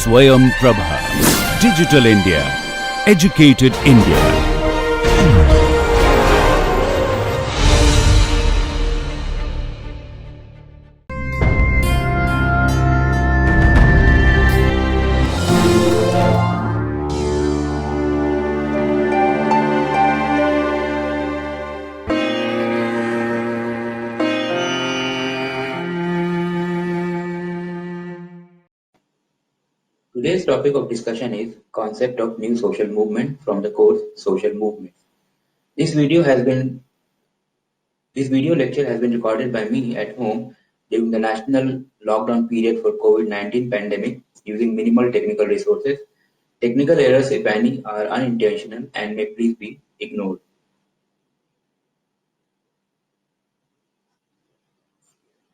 Swayam Prabha. Digital India. Educated India. Today's topic of discussion is concept of new social movement from the course Social Movement. This video lecture has been recorded by me at home during the national lockdown period for COVID-19 pandemic using minimal technical resources. Technical errors, if any, are unintentional and may please be ignored.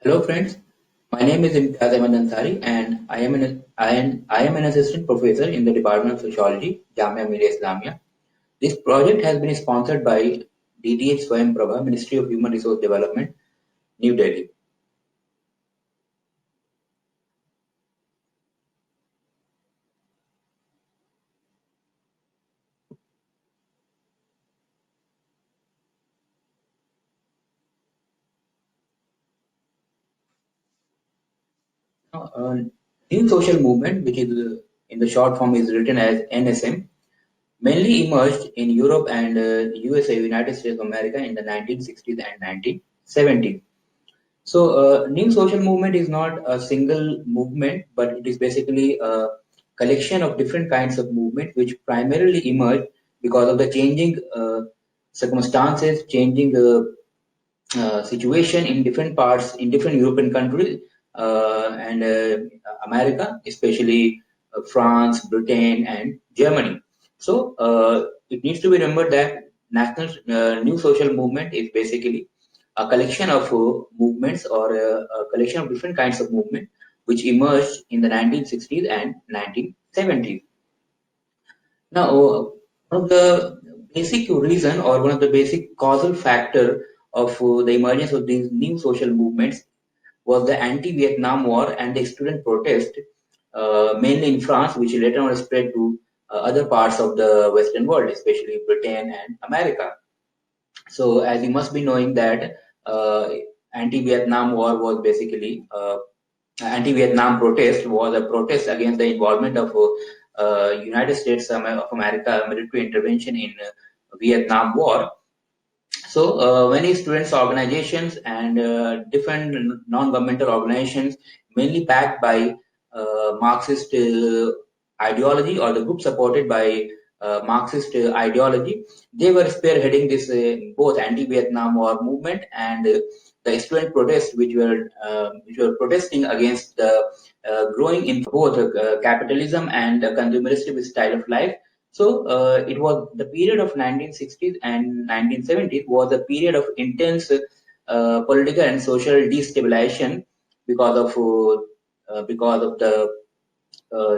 Hello friends, my name is Imtiaz Ahmed Ansari and I am an assistant professor in the Department of Sociology, Jamia Millia Islamia. This project has been sponsored by DTH Swayam Prabha, Ministry of Human Resource Development, New Delhi. New social movement, which is in the short form is written as NSM, mainly emerged in Europe and USA, United States of America in the 1960s and 1970s. So, new social movement is not a single movement, but it is basically a collection of different kinds of movement which primarily emerged because of the changing circumstances, changing situation in different parts, in different European countries and America, especially France, Britain, and Germany. So, it needs to be remembered that national new social movement is basically a collection of movements or a collection of different kinds of movement which emerged in the 1960s and 1970s. Now, one of the basic reason or one of the basic causal factor of the emergence of these new social movements was the anti-Vietnam War and the student protest, mainly in France, which later on spread to other parts of the Western world, especially Britain and America. So, as you must be knowing that anti-Vietnam War was basically anti-Vietnam protest was a protest against the involvement of United States of America military intervention in Vietnam War. So many students organizations and different non-governmental organizations, mainly backed by Marxist ideology or the group supported by Marxist ideology, they were spearheading this both anti-Vietnam War movement and the student protests, which were protesting against the growing in both capitalism and consumeristic style of life. So it was the period of 1960s and 1970s was a period of intense political and social destabilization because of the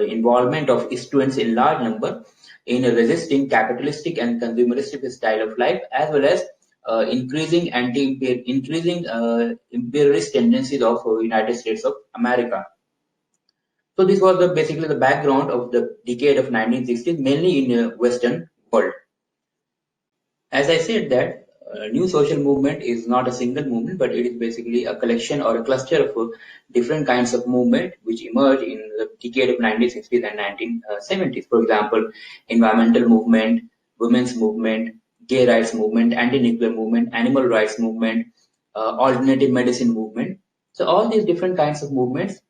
involvement of students in large number in resisting capitalistic and consumeristic style of life, as well as increasing imperialist tendencies of United States of America. So this was basically the background of the decade of 1960s, mainly in Western world. As I said that new social movement is not a single movement, but it is basically a collection or a cluster of different kinds of movement which emerged in the decade of 1960s and 1970s. For example, environmental movement, women's movement, gay rights movement, anti-nuclear movement, animal rights movement, alternative medicine movement. So all these different kinds of movements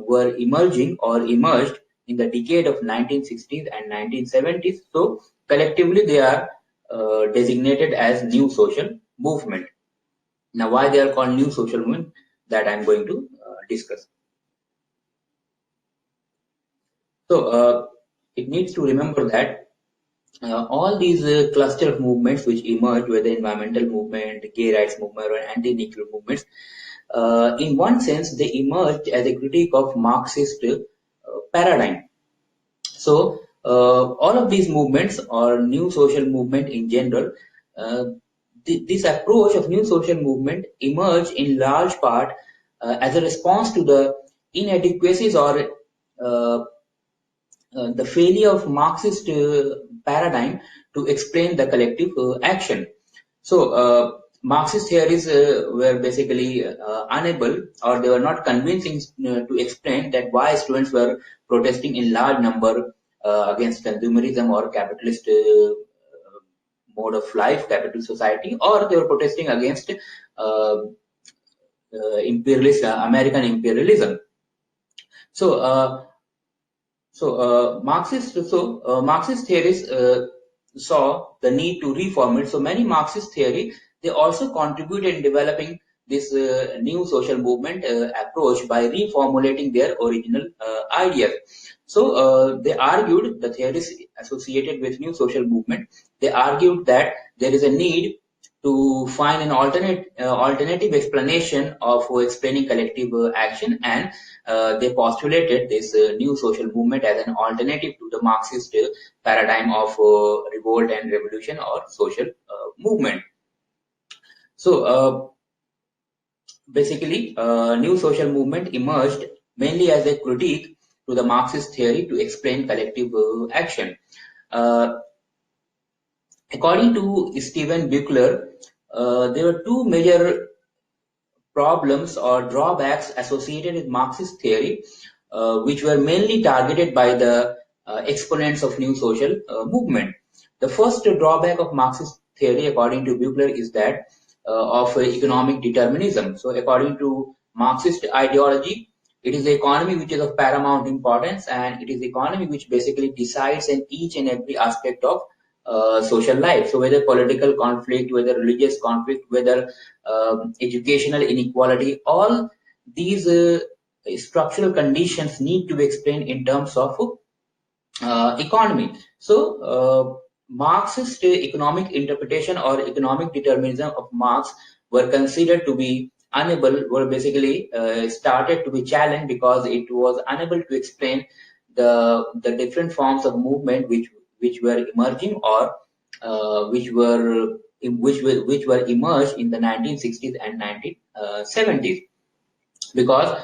were emerging or emerged in the decade of 1960s and 1970s. So collectively they are designated as new social movement. Now, why they are called new social movement, that I'm going to discuss. So, it needs to remember that all these cluster of movements which emerge, whether environmental movement, gay rights movement, or anti-nuclear movements, in one sense, they emerged as a critique of Marxist paradigm. So, all of these movements or new social movement in general, this approach of new social movement emerged in large part as a response to the inadequacies or the failure of Marxist paradigm to explain the collective action. So, Marxist theories were basically unable, or they were not convincing to explain that why students were protesting in large number against consumerism or capitalist mode of life, capitalist society, or they were protesting against imperialist American imperialism. So, Marxist theories saw the need to reform it. So many Marxist theory they also contributed in developing this new social movement approach by reformulating their original ideas. So they argued the theories associated with new social movement. They argued that there is a need to find an alternative explanation of explaining collective action, and they postulated this new social movement as an alternative to the Marxist paradigm of revolt and revolution or social movement. So basically, new social movement emerged mainly as a critique to the Marxist theory to explain collective action. Uh, According to Stephen Buechler, there were two major problems or drawbacks associated with Marxist theory, which were mainly targeted by the exponents of new social movement. The first drawback of Marxist theory, according to Buechler, is that of economic determinism. So, according to Marxist ideology, it is the economy which is of paramount importance, and it is the economy which basically decides in each and every aspect of social life. So whether political conflict, whether religious conflict, whether educational inequality, all these structural conditions need to be explained in terms of economy. So Marxist economic interpretation or economic determinism of Marx were considered to be unable, were basically started to be challenged because it was unable to explain the different forms of movement which were emerging or which were emerged in the 1960s and 1970s, because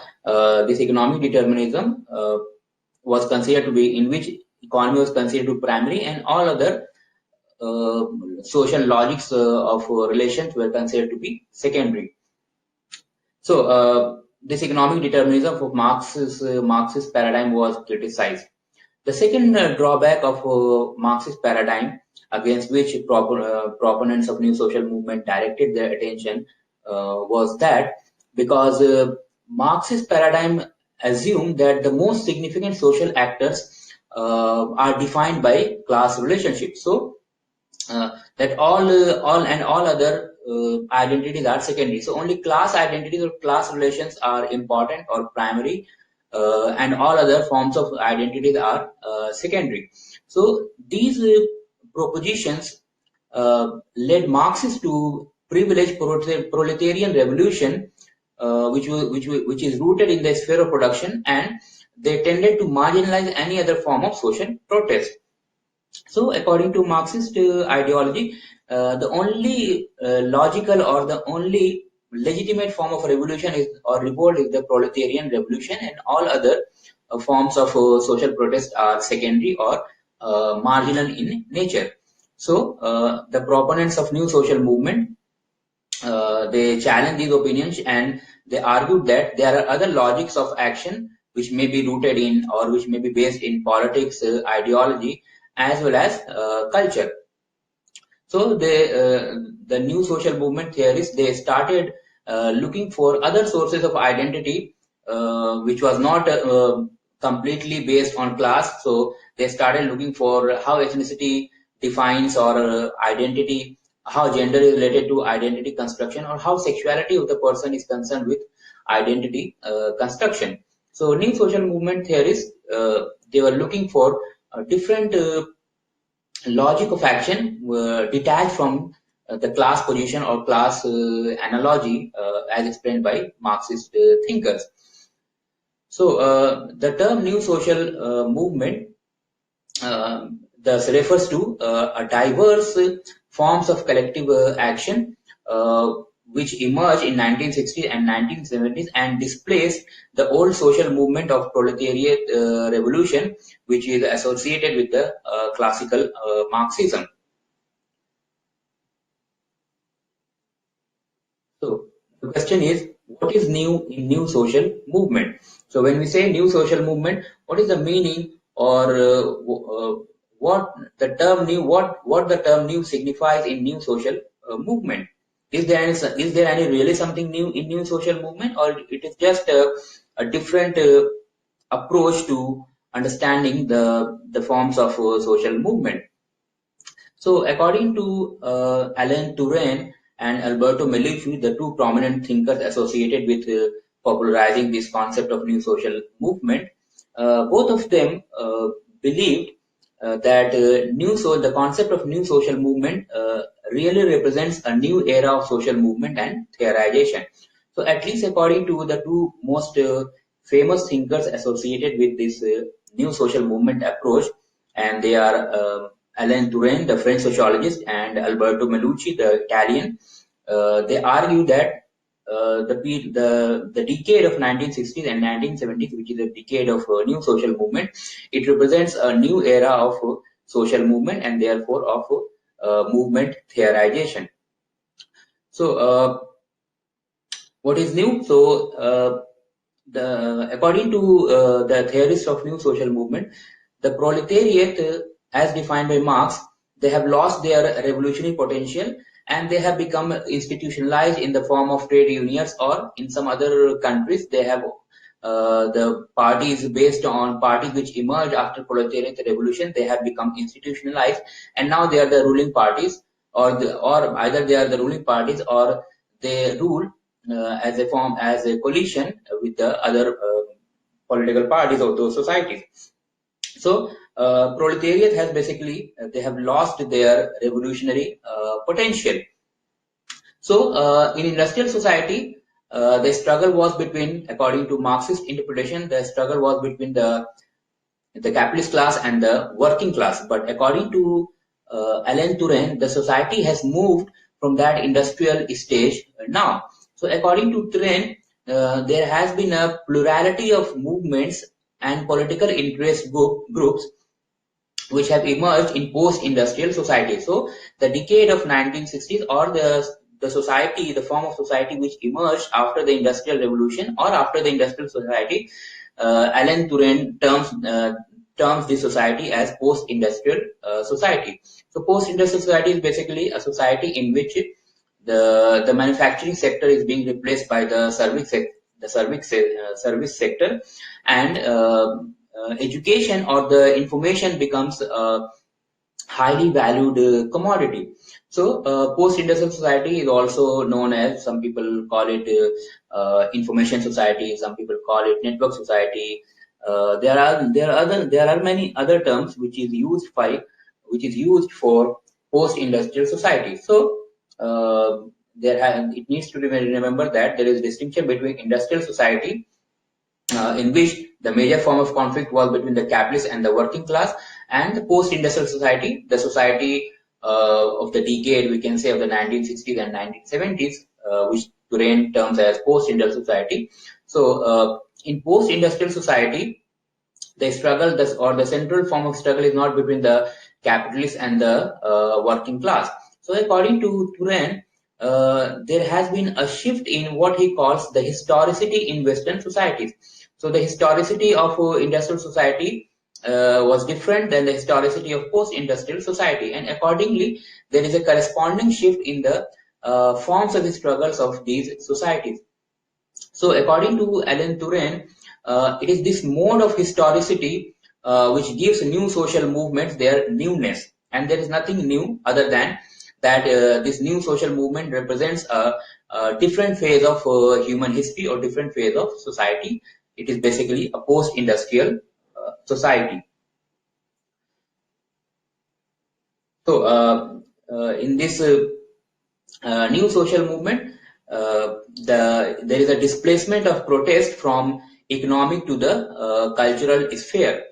this economic determinism was considered to be, in which economy was considered to be primary, and all other social logics of relations were considered to be secondary. So this economic determinism of Marxist paradigm was criticized. The second drawback of Marxist paradigm, against which proponents of new social movement directed their attention, was that because Marxist paradigm assumed that the most significant social actors are defined by class relationships. So that all other identities are secondary. So only class identities or class relations are important or primary, and all other forms of identities are secondary. So these propositions led Marxists to privilege proletarian revolution, which is rooted in the sphere of production, and they tended to marginalize any other form of social protest. So, according to Marxist ideology, the only logical or the only legitimate form of revolution is or revolt is the proletarian revolution, and all other forms of social protest are secondary or marginal in nature. So, the proponents of new social movement they challenge these opinions, and they argued that there are other logics of action which may be rooted in or which may be based in politics, ideology, as well as culture. So the new social movement theorists they started looking for other sources of identity, which was not completely based on class. So they started looking for how ethnicity defines or identity, how gender is related to identity construction, or how sexuality of the person is concerned with identity construction. So new social movement theorists they were looking for different logic of action detached from the class position or class analogy as explained by Marxist thinkers. So the term new social movement thus refers to a diverse forms of collective action which emerged in 1960s and 1970s and displaced the old social movement of proletariat revolution, which is associated with the classical Marxism. So the question is, what is new in new social movement? So when we say new social movement, what is the meaning, or what the term new, what the term new signifies in new social movement? Is there any really something new in new social movement, or it is just a different approach to understanding the forms of social movement? So, according to Alan Turing and Alberto Melucci, the two prominent thinkers associated with popularizing this concept of new social movement, both of them believed that the concept of new social movement really represents a new era of social movement and theorization. So, at least according to the two most famous thinkers associated with this new social movement approach, and they are Alain Touraine, the French sociologist, and Alberto Melucci, the Italian. They argue that the decade of 1960s and 1970s, which is a decade of new social movement, it represents a new era of social movement and therefore of movement theorization. So, what is new? So, according to the theorists of new social movement, the proletariat, as defined by Marx, they have lost their revolutionary potential and they have become institutionalized in the form of trade unions, or in some other countries they have the parties based on parties which emerged after proletariat revolution. They have become institutionalized and now they are the ruling parties, or either they are the ruling parties or they rule as a coalition with the other political parties of those societies. So proletariat has basically they have lost their revolutionary potential. So in industrial society, the struggle was between, according to Marxist interpretation, the struggle was between the capitalist class and the working class. But according to Alain Touraine, the society has moved from that industrial stage now. So according to Touraine, there has been a plurality of movements and political interest groups which have emerged in post-industrial society. So the decade of 1960s, or the society, the form of society which emerged after the industrial revolution or after the industrial society, Alain Touraine terms this society as post-industrial society. So post-industrial society is basically a society in which the manufacturing sector is being replaced by the service sector, and education or the information becomes a highly valued commodity. So post-industrial society is also known as, some people call it information society, some people call it network society. There are many other terms which is used for post-industrial society. So it needs to be remembered that there is a distinction between industrial society, in which the major form of conflict was between the capitalists and the working class, and the post-industrial society, the society of the decade, we can say, of the 1960s and 1970s, which Touraine terms as post-industrial society. So in post-industrial society, the struggle, or the central form of struggle, is not between the capitalists and the working class. So according to Touraine, there has been a shift in what he calls the historicity in Western societies. So the historicity of industrial society was different than the historicity of post-industrial society, and accordingly, there is a corresponding shift in the forms of the struggles of these societies. So according to Alain Touraine, it is this mode of historicity which gives new social movements their newness, and there is nothing new other than that this new social movement represents a different phase of human history or different phase of society. It is basically a post-industrial society. So in this new social movement, there is a displacement of protest from economic to the cultural sphere.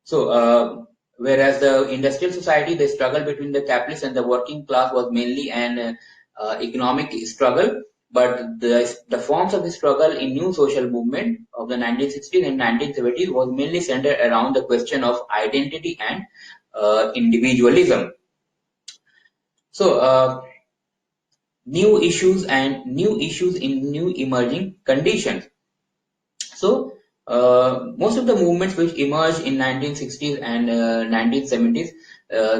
So whereas the industrial society, the struggle between the capitalists and the working class was mainly an economic struggle, but the forms of the struggle in new social movement of the 1960s and 1970s was mainly centered around the question of identity and individualism. So new issues in new emerging conditions. So most of the movements which emerged in 1960s and 1970s,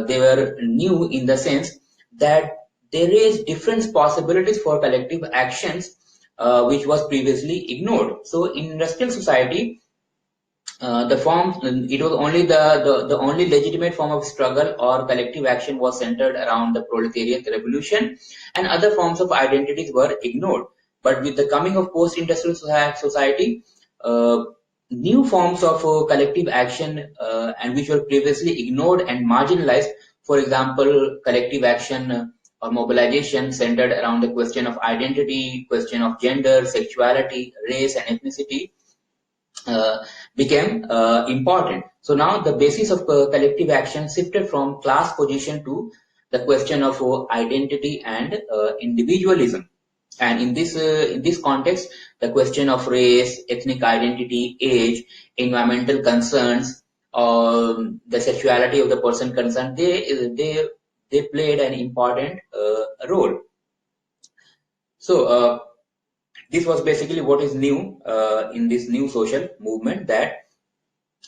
they were new in the sense that they raised different possibilities for collective actions, which was previously ignored. So in industrial society, the form it was only the only legitimate form of struggle or collective action was centered around the proletariat revolution, and other forms of identities were ignored. But with the coming of post-industrial society, new forms of collective action and which were previously ignored and marginalized, for example, collective action or mobilization centered around the question of identity, question of gender, sexuality, race, and ethnicity, became important. So now the basis of collective action shifted from class position to the question of identity and individualism. And in this context, the question of race, ethnic identity, age, environmental concerns, the sexuality of the person concerned, they played an important role. So this was basically what is new in this new social movement. That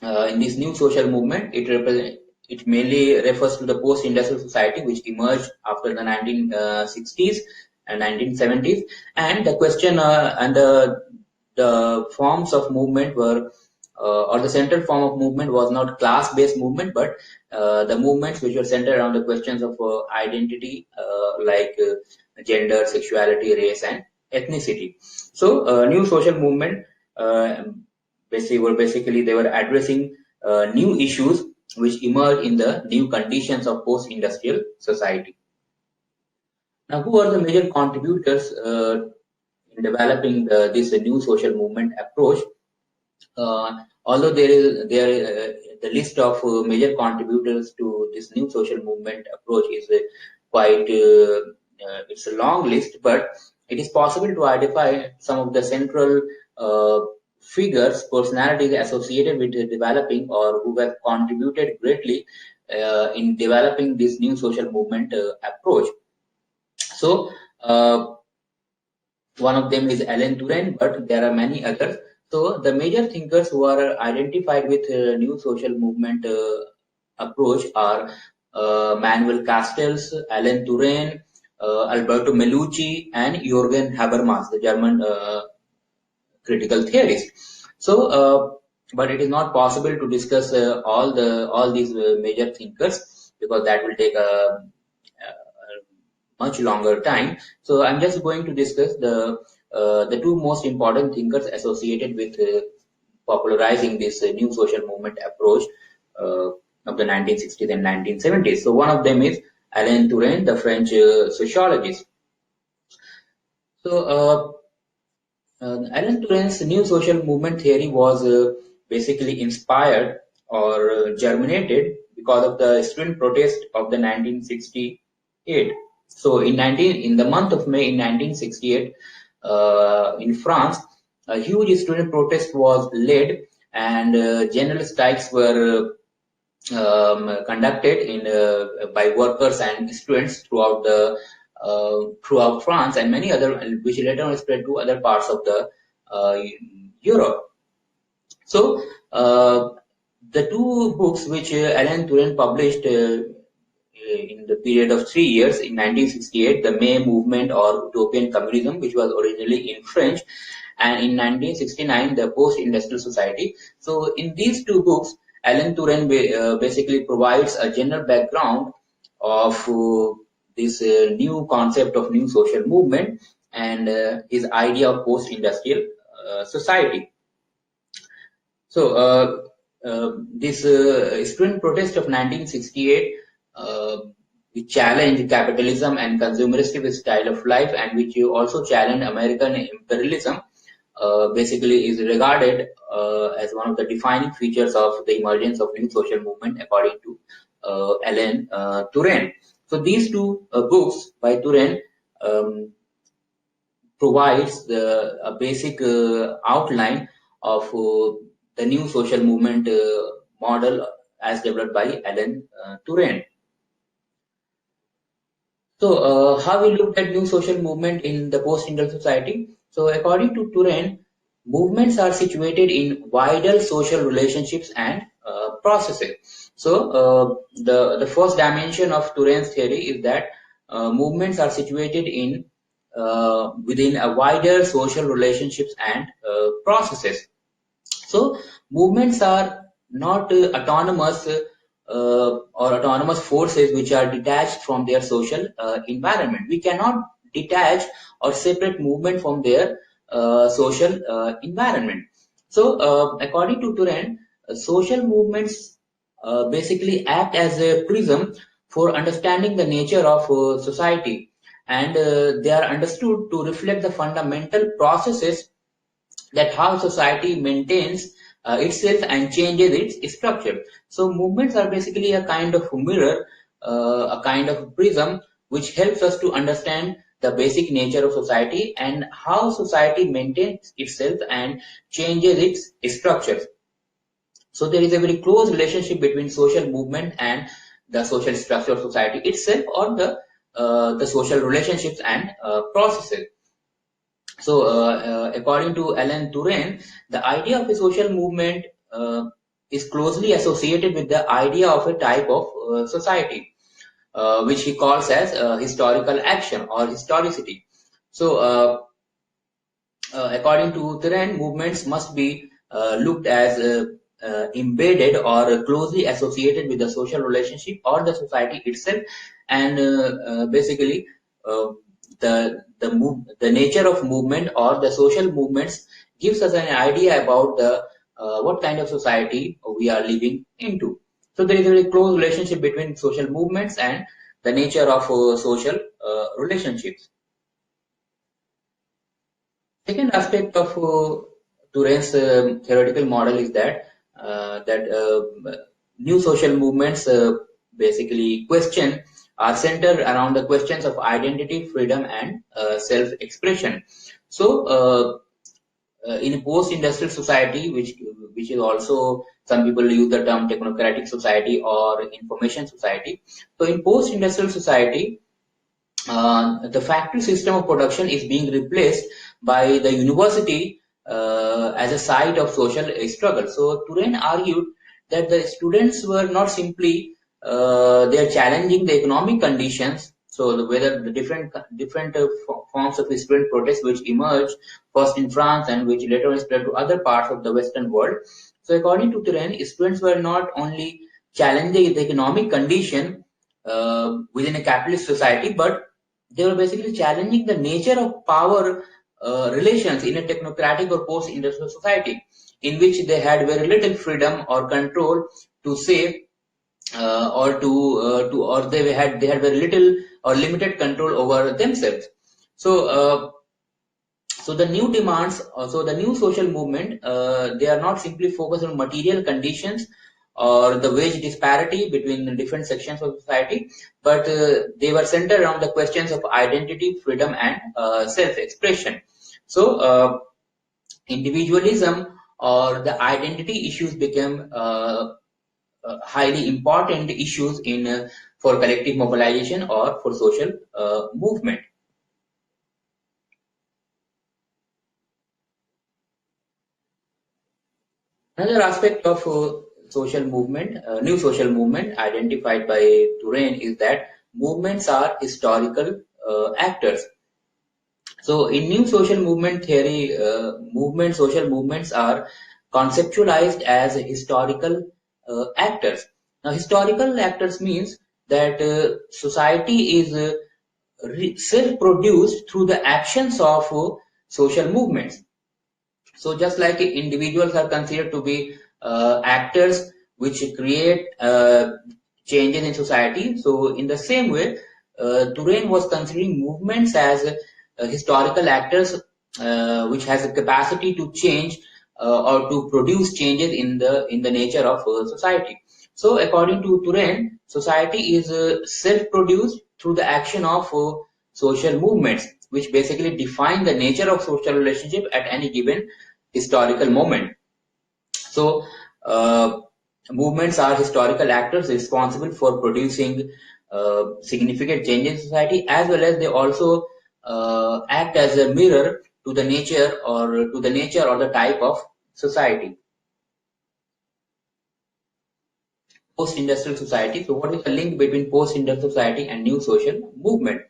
in this new social movement, it mainly refers to the post-industrial society which emerged after the 1960s and 1970s, and the question and the forms of movement were or the central form of movement was not class-based movement, but the movements which were centered around the questions of identity, like gender, sexuality, race, and ethnicity. So new social movement basically they were addressing new issues which emerged in the new conditions of post-industrial society. Now, who are the major contributors in developing this new social movement approach? Although the list of major contributors to this new social movement approach is quite it's a long list, but it is possible to identify some of the central figures, personalities associated with developing or who have contributed greatly in developing this new social movement approach. So one of them is Alan Turing, but there are many others. So the major thinkers who are identified with new social movement approach are Manuel Castells, Alan Turing, Alberto Melucci, and Jürgen Habermas, the German critical theorist. So, but it is not possible to discuss all these major thinkers because that will take a much longer time. So I'm just going to discuss the two most important thinkers associated with popularizing this new social movement approach of the 1960s and 1970s. So one of them is Alain Touraine, the French sociologist. So Alan Turing's new social movement theory was basically inspired or germinated because of the student protest of the 1968. So in the month of May in 1968, in France, a huge student protest was led, and general strikes were conducted by workers and students throughout France and many other, which later on spread to other parts of the Europe. So the two books which Alan Turing published in the period of 3 years in 1968, the May Movement or Utopian Communism, which was originally in French, and in 1969, the Post-Industrial Society. So in these two books, Alan Turing basically provides a general background of this new concept of new social movement and his idea of post-industrial society. So this student protest of 1968 which challenged capitalism and consumeristic style of life, and which also challenged American imperialism, basically is regarded as one of the defining features of the emergence of new social movement according to Alan Turing. So these two books by Turing provides a basic outline of the new social movement model as developed by Alan Turing. So, how we looked at new social movement in the post-industrial society. So, according to Turing, movements are situated in wider social relationships and processes. So, the first dimension of Turing's theory is that movements are situated in within a wider social relationships and processes. So movements are not autonomous or autonomous forces which are detached from their social environment. We cannot detach or separate movement from their social environment. So, according to Turing, social movements basically act as a prism for understanding the nature of society, and they are understood to reflect the fundamental processes that how society maintains itself and changes its structure. So movements are basically a kind of mirror, a kind of prism, which helps us to understand the basic nature of society and how society maintains itself and changes its structures. So there is a very close relationship between social movement and the social structure of society itself, or the social relationships and processes. So, according to Alan Turing, the idea of a social movement is closely associated with the idea of a type of society, which he calls as historical action or historicity. So, according to Turing, movements must be looked as embedded or closely associated with the social relationship or the society itself, and basically uh, the nature of movement or the social movements gives us an idea about the what kind of society we are living into. So there is a very close relationship between social movements and the nature of social relationships. Second aspect of Turing's theoretical model is that new social movements basically are centered around the questions of identity, freedom, and self-expression. So, in a post-industrial society, which is also, some people use the term technocratic society or information society. So, in post-industrial society, the factory system of production is being replaced by the university as a site of social struggle. So Turing argued that the students were not simply they are challenging the economic conditions. So whether the different forms of student protest which emerged first in France and which later spread to other parts of the Western world. So according to Turing, students were not only challenging the economic condition within a capitalist society, but they were basically challenging the nature of power relations in a technocratic or post-industrial society, in which they had very little freedom or control to say, or they had very little or limited control over themselves. So. So the new demands, so the new social movement, they are not simply focused on material conditions or the wage disparity between the different sections of society, but they were centered around the questions of identity, freedom, and self-expression. So individualism or the identity issues became highly important issues in for collective mobilization or for social movement. Another aspect of new social movement identified by Turing is that movements are historical actors. So, in new social movement theory, social movements are conceptualized as historical actors. Now, historical actors means that society is self-produced through the actions of social movements. So just like individuals are considered to be actors which create changes in society, so in the same way, Turing was considering movements as historical actors which has a capacity to change or to produce changes in the nature of society. So according to Turing, society is self-produced through the action of social movements, which basically define the nature of social relationship at any given historical moment. So, movements are historical actors responsible for producing significant change in society, as well as they also act as a mirror to the nature or the type of society. Post-industrial society. So, what is the link between post-industrial society and new social movement?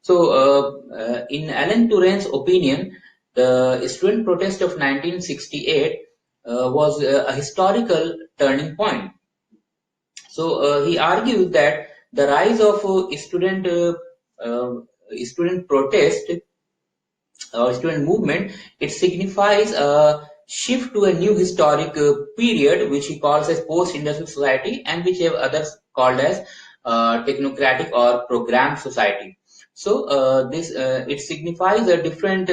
So, in Alan Turing's opinion, the student protest of 1968 was a historical turning point. So, he argues that the rise of student protest or student movement, it signifies a shift to a new historic period, which he calls as post-industrial society, and which have others called as technocratic or programmed society. So this it signifies a different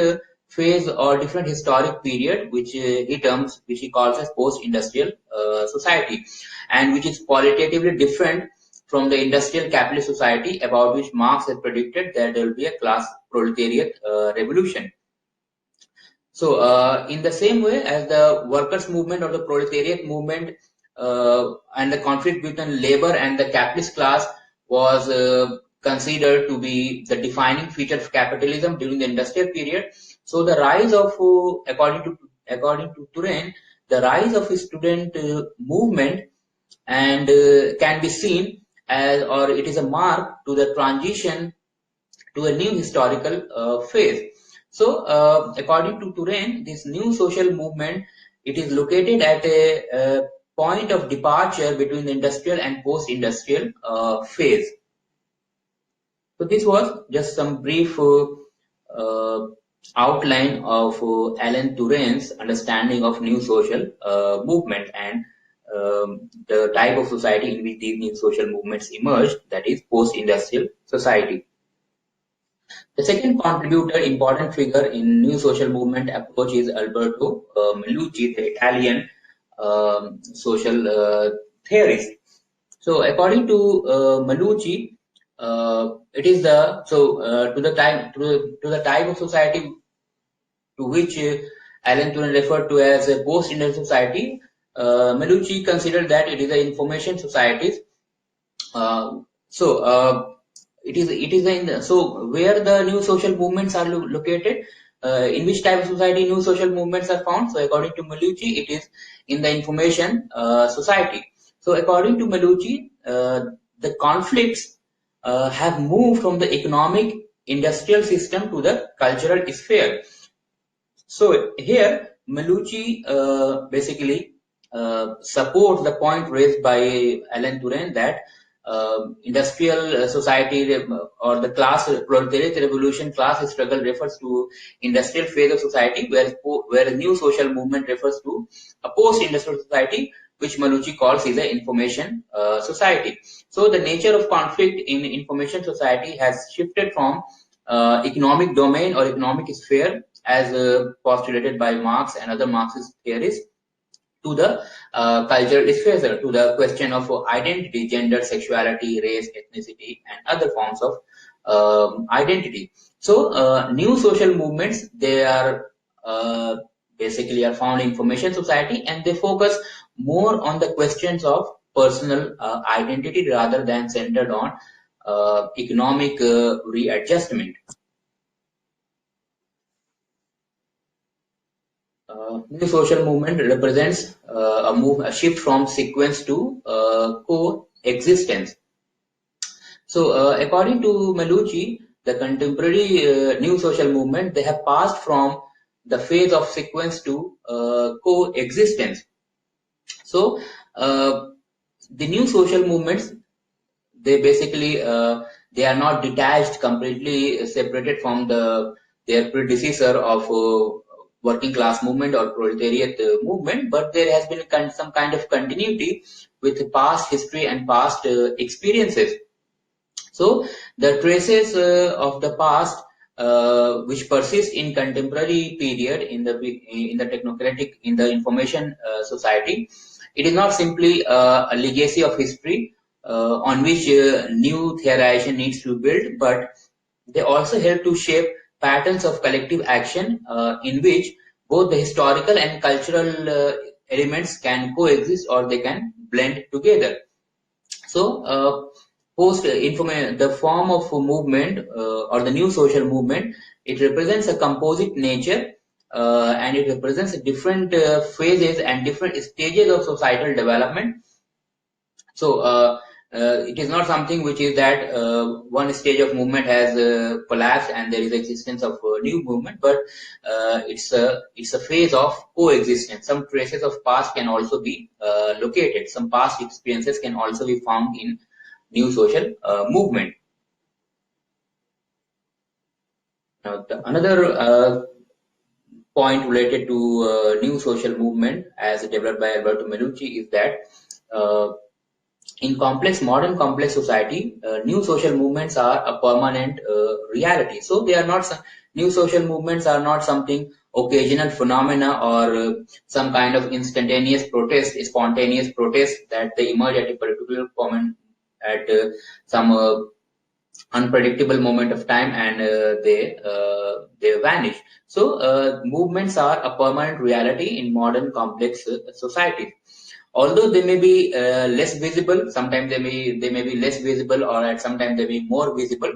phase or different historic period, which he calls as post-industrial society, and which is qualitatively different from the industrial capitalist society about which Marx had predicted that there will be a class proletariat revolution. So, in the same way as the workers' movement or the proletariat movement and the conflict between labor and the capitalist class was considered to be the defining feature of capitalism during the industrial period. So, the rise of, according to Turing, the rise of student movement and can be seen as, or it is a mark to the transition to a new historical phase. So, according to Turing, this new social movement, it is located at a point of departure between the industrial and post-industrial phase. So, this was just some brief outline of Alan Turing's understanding of new social movement and the type of society in which these new social movements emerged, that is post-industrial society. The second contributor, important figure in new social movement approach is Alberto Melucci, the Italian social theorist. So, according to Melucci, it is to the type of society to which Alan Turing referred to as a post-industrial society. Melucci considered that it is an information societies. It is where the new social movements are located. In which type of society new social movements are found? So, according to Melucci, it is in the information society. So, according to Melucci, the conflicts have moved from the economic industrial system to the cultural sphere. So, here Melucci basically supports the point raised by Alan Turing that industrial society or the class proletariat revolution class struggle refers to industrial phase of society, where a new social movement refers to a post-industrial society, which Melucci calls is an information society. So the nature of conflict in information society has shifted from economic domain or economic sphere, as postulated by Marx and other Marxist theorists, to the cultural sphere, to the question of identity, gender, sexuality, race, ethnicity, and other forms of identity. So, new social movements, they are basically are found in information society, and they focus more on the questions of personal identity rather than centered on economic readjustment. New social movement represents a shift from sequence to coexistence. So, according to Melucci, the contemporary new social movement, they have passed from the phase of sequence to coexistence. So, the new social movements, they basically they are not detached, completely separated from their predecessor of working class movement or proletariat movement, but there has been some kind of continuity with past history and past experiences. So the traces of the past which persist in contemporary period in the technocratic, in the information society, it is not simply a legacy of history on which new theorization needs to be built, but they also help to shape patterns of collective action in which both the historical and cultural elements can coexist or they can blend together. So, the form of movement or the new social movement, it represents a composite nature and it represents different phases and different stages of societal development. So, it is not something which is that one stage of movement has collapsed and there is existence of a new movement, but it's a phase of coexistence. Some traces of past can also be located. Some past experiences can also be found in new social movement. Now, another point related to new social movement as developed by Alberto Melucci is that uh, in modern complex society, new social movements are a permanent reality. So they are not new social movements are not something occasional phenomena or some kind of instantaneous protest, spontaneous protest that they emerge at a particular moment at some unpredictable moment of time and they vanish. So movements are a permanent reality in modern complex societies. Although they may be less visible, sometimes they may be less visible, or at sometimes they may be more visible,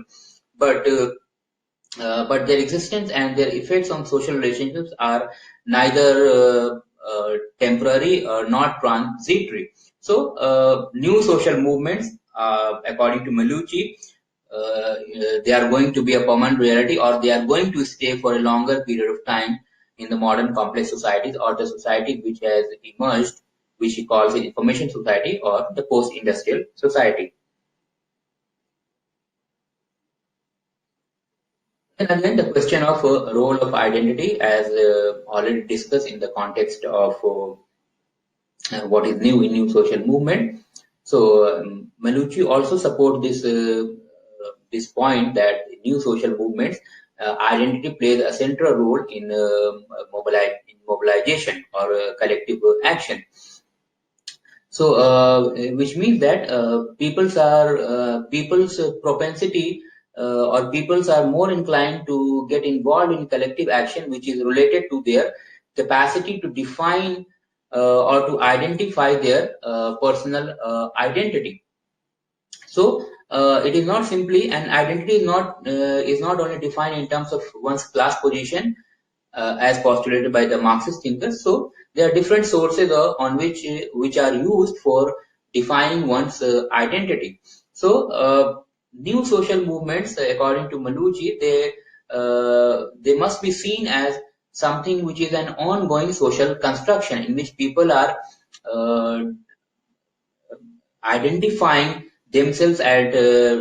but their existence and their effects on social relationships are neither temporary or not transitory. So, new social movements, according to Melucci, they are going to be a permanent reality, or they are going to stay for a longer period of time in the modern complex societies or the society which has emerged, which he calls the information society or the post-industrial society. And again, the question of role of identity, as already discussed in the context of what is new in new social movement. So Melucci also support this point that new social movements identity plays a central role in mobilization or collective action. So, which means that people's propensity or peoples are more inclined to get involved in collective action, which is related to their capacity to define or to identify their personal identity. So, it is not simply an identity is not only defined in terms of one's class position, as postulated by the Marxist thinkers. So there are different sources on which are used for defining one's identity. So new social movements, according to Melucci, they must be seen as something which is an ongoing social construction in which people are uh, identifying themselves at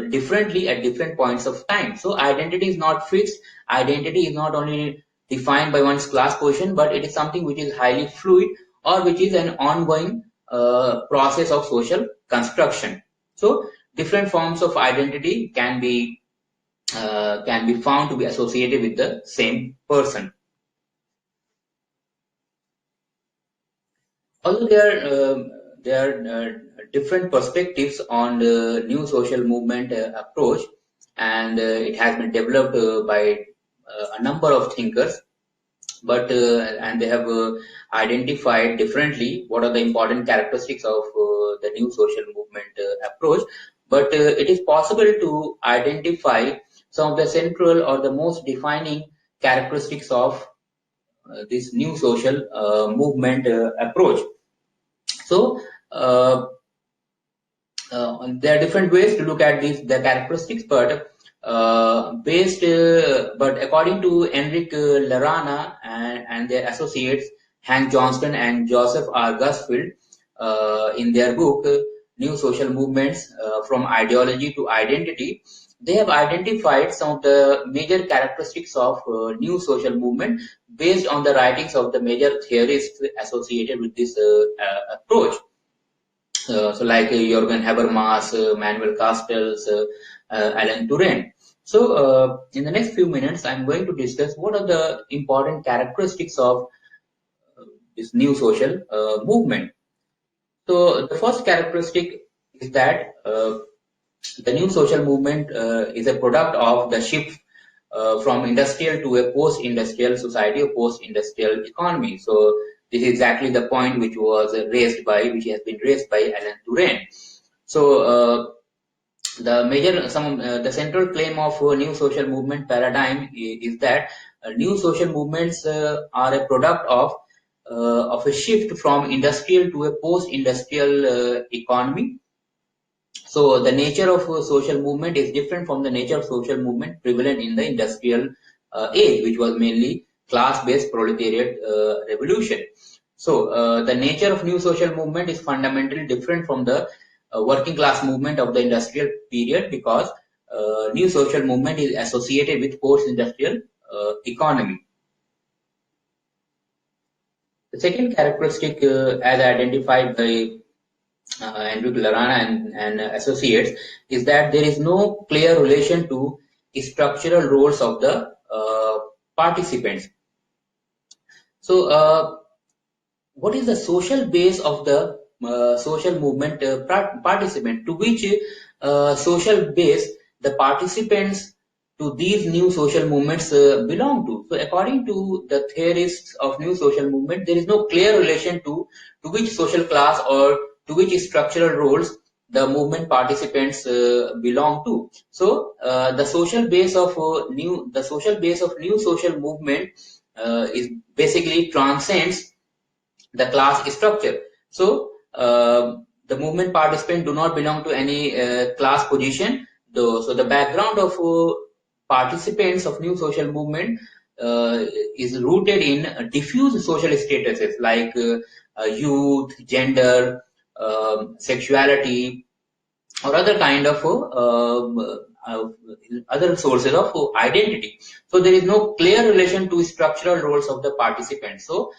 differently at different points of time. So identity is not fixed. Identity is not only defined by one's class position, but it is something which is highly fluid or which is an ongoing process of social construction. So different forms of identity can be found to be associated with the same person. Although there are different perspectives on the new social movement approach, and it has been developed by a number of thinkers, but and they have identified differently what are the important characteristics of the new social movement approach. But it is possible to identify some of the central or the most defining characteristics of this new social movement approach. So there are different ways to look at the characteristics, but but according to Enric Larana and their associates Hank Johnston and Joseph R. Gusfield, in their book New Social Movements from Ideology to Identity, they have identified some of the major characteristics of new social movement based on the writings of the major theorists associated with this approach. So like Jürgen Habermas, Manuel Castells, Alan Turing. So in the next few minutes, I'm going to discuss what are the important characteristics of this new social movement. So the first characteristic is that the new social movement is a product of the shift from industrial to a post-industrial society or post-industrial economy. So this is exactly the point which has been raised by Alan Turing. So the central claim of new social movement paradigm is that new social movements are a product of a shift from industrial to a post-industrial economy. So the nature of social movement is different from the nature of social movement prevalent in the industrial age, which was mainly class-based proletariat revolution. So the nature of new social movement is fundamentally different from the working class movement of the industrial period, because new social movement is associated with post-industrial economy. The second characteristic, as identified by Enrique Larana and associates, is that there is no clear relation to structural roles of the participants. So, what is the social base of the social movement participant, to which social base the participants to these new social movements belong to? So according to the theorists of new social movement, there is no clear relation to which social class or to which structural roles the movement participants belong to. So the social base of new social movement is basically transcends the class structure. So the movement participants do not belong to any class position. So the background of participants of new social movement is rooted in diffuse social statuses like youth, gender, sexuality, or other kind of other sources of identity. So there is no clear relation to structural roles of the participants. So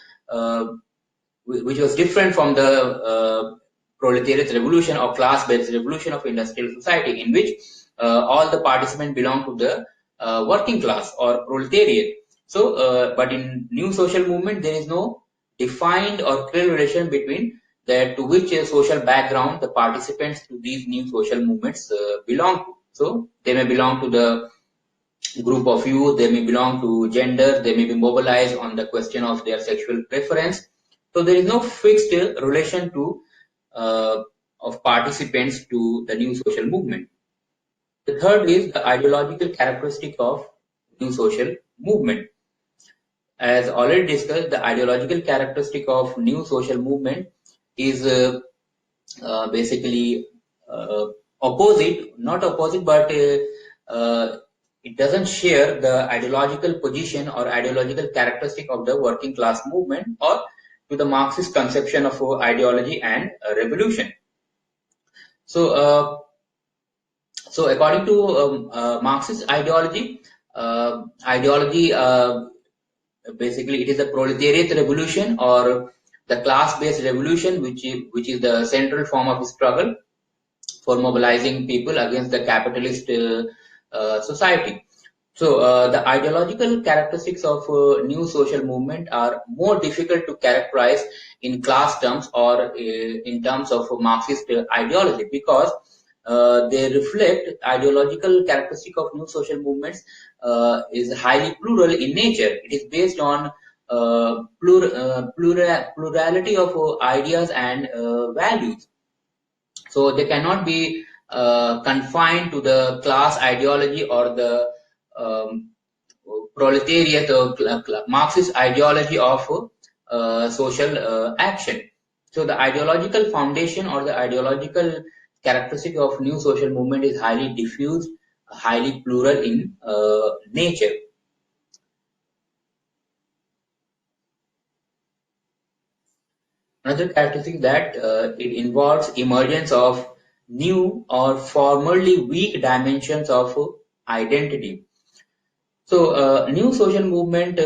which was different from the proletariat revolution or class-based revolution of industrial society, in which all the participants belong to the working class or proletariat. So, but in new social movement, there is no defined or clear relation between that to which social background the participants to these new social movements belong to. So, they may belong to the group of youth, they may belong to gender, they may be mobilized on the question of their sexual preference. So there is no fixed relation to of participants to the new social movement. The third is the ideological characteristic of new social movement. As already discussed, the ideological characteristic of new social movement is basically not opposite, but it doesn't share the ideological position or ideological characteristic of the working class movement or to the Marxist conception of ideology and revolution. So, so according to Marxist ideology, basically it is the proletariat revolution or the class-based revolution, which is the central form of struggle for mobilizing people against the capitalist society. So the ideological characteristics of new social movement are more difficult to characterize in class terms or in terms of Marxist ideology, because they reflect ideological characteristic of new social movements is highly plural in nature. It is based on plurality of ideas and values. So they cannot be confined to the class ideology or the proletariat or Marxist ideology of social action. So the ideological foundation or the ideological characteristic of new social movement is highly diffuse, highly plural in nature. Another characteristic that it involves emergence of new or formerly weak dimensions of identity. So, new social movement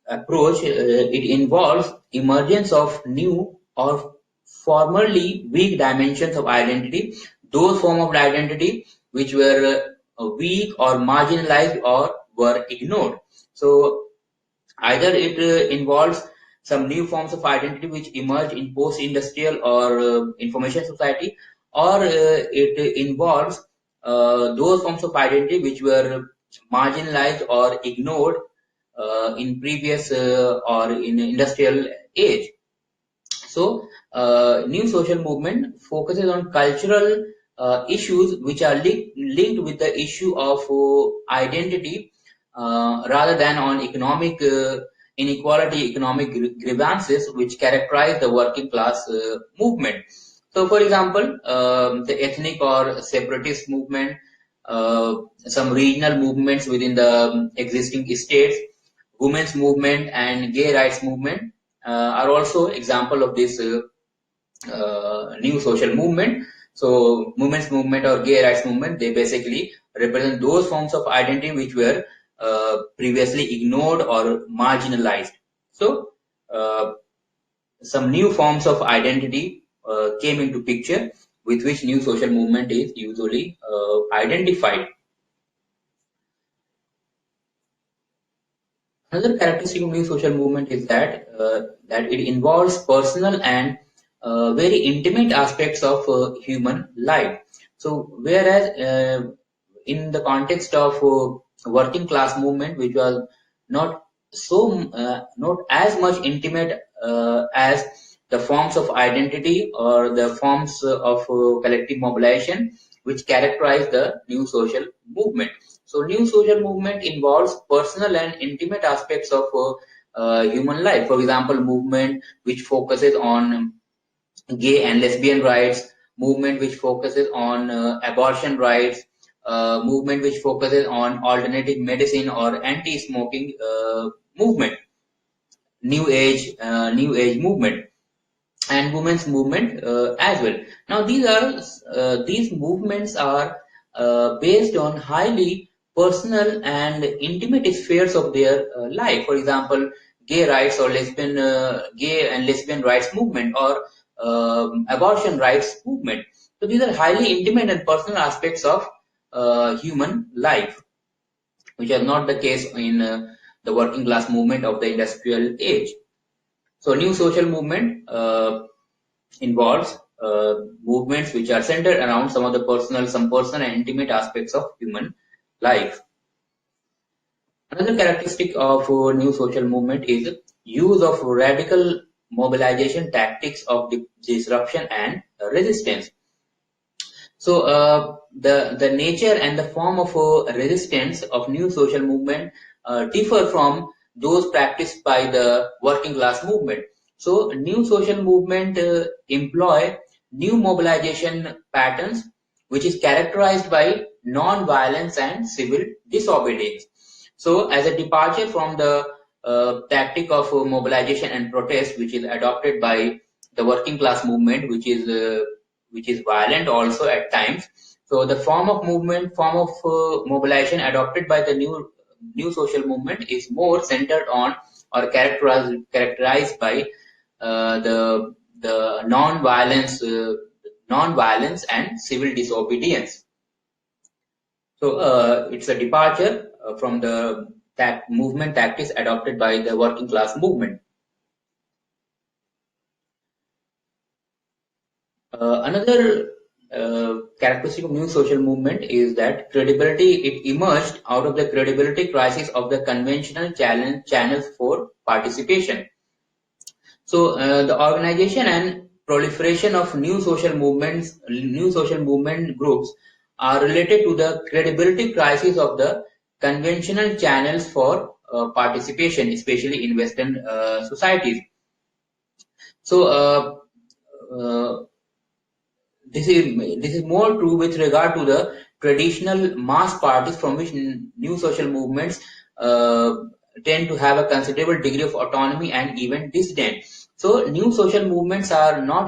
approach, it involves emergence of new or formerly weak dimensions of identity, those forms of identity which were weak or marginalized or were ignored. So, either it involves some new forms of identity which emerge in post-industrial or information society, or it involves those forms of identity which were marginalized or ignored in previous or in industrial age. So, new social movement focuses on cultural issues which are linked with the issue of identity rather than on economic inequality, economic grievances which characterize the working class movement. So, for example, the ethnic or separatist movement, some regional movements within the existing states, women's movement and gay rights movement are also example of this new social movement. So women's movement or gay rights movement, they basically represent those forms of identity which were previously ignored or marginalized. So some new forms of identity came into picture with which new social movement is usually identified. Another characteristic of new social movement is that it involves personal and very intimate aspects of human life. So, whereas in the context of working class movement, which was not not as much intimate as the forms of identity or the forms of collective mobilization which characterize the new social movement. So, new social movement involves personal and intimate aspects of human life. For example, movement which focuses on gay and lesbian rights, movement which focuses on abortion rights, movement which focuses on alternative medicine or anti-smoking movement, new age movement, and women's movement as well. Now these movements are based on highly personal and intimate spheres of their life. For example, gay and lesbian rights movement or abortion rights movement. So these are highly intimate and personal aspects of human life, which are not the case in the working class movement of the industrial age. So new social movement involves movements which are centered around some personal and intimate aspects of human life. Another characteristic of new social movement is use of radical mobilization tactics of disruption and resistance. So the nature and the form of resistance of new social movement differ from those practiced by the working class movement. So new social movement employ new mobilization patterns which is characterized by non-violence and civil disobedience. So as a departure from the tactic of mobilization and protest which is adopted by the working class movement, which is violent also at times. So the form of mobilization adopted by the new social movement is more centered on or characterized by the non-violence and civil disobedience. So it's a departure from the movement tactics adopted by the working class movement. Another characteristic of new social movement is that credibility, it emerged out of the credibility crisis of the conventional channels for participation. So the organization and proliferation of new social movement groups are related to the credibility crisis of the conventional channels for participation, especially in Western societies. So this is more true with regard to the traditional mass parties from which new social movements tend to have a considerable degree of autonomy and even disdain. So new social movements are not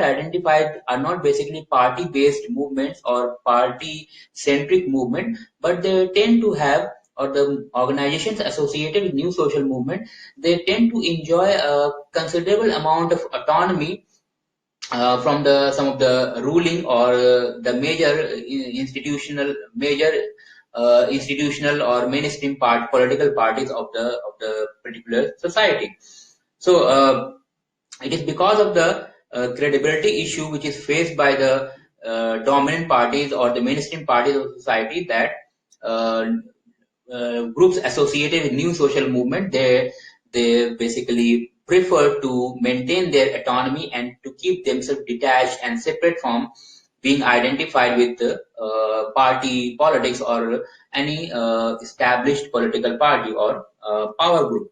basically party-based movements or party-centric movement, but they tend to have, or the organizations associated with new social movement, they tend to enjoy a considerable amount of autonomy from some of the ruling or the institutional or mainstream political parties of the particular society. So it is because of the credibility issue which is faced by the dominant parties or the mainstream parties of society that groups associated with new social movement, they basically prefer to maintain their autonomy and to keep themselves detached and separate from being identified with the party politics or any established political party or power group.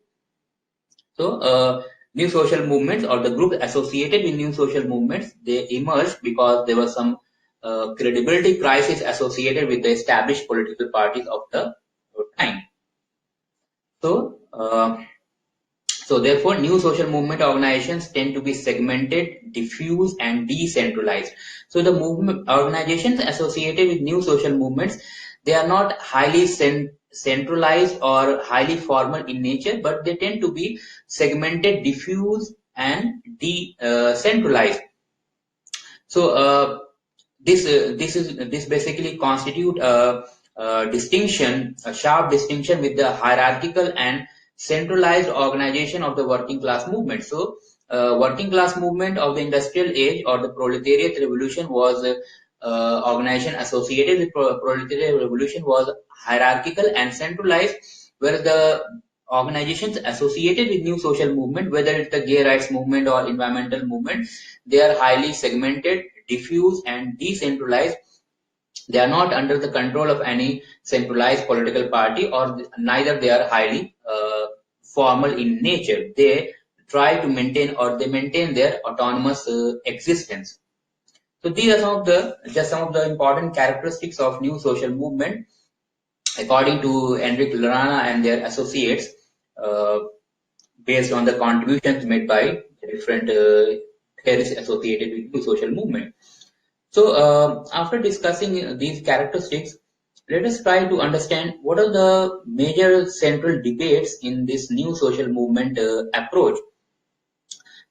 So, new social movements or the groups associated with new social movements, they emerged because there was some credibility crisis associated with the established political parties of the time. So, so therefore, new social movement organizations tend to be segmented, diffuse, and decentralized. So the movement organizations associated with new social movements, they are not highly centralized or highly formal in nature, but they tend to be segmented, diffuse, and decentralized. So this basically constitute a distinction, a sharp distinction with the hierarchical and centralized organization of the working class movement. So, working class movement of the industrial age or the proletariat revolution was organization associated with proletariat revolution was hierarchical and centralized, whereas the organizations associated with new social movement, whether it's the gay rights movement or environmental movement, they are highly segmented, diffuse, and decentralized. They are not under the control of any centralized political party, or neither they are highly formal in nature. They try to maintain or they maintain their autonomous existence. So these are some of the important characteristics of new social movement, according to Enrique Lorana and their associates, uh, based on the contributions made by different theories associated with new social movement. So, after discussing these characteristics, let us try to understand what are the major central debates in this new social movement approach.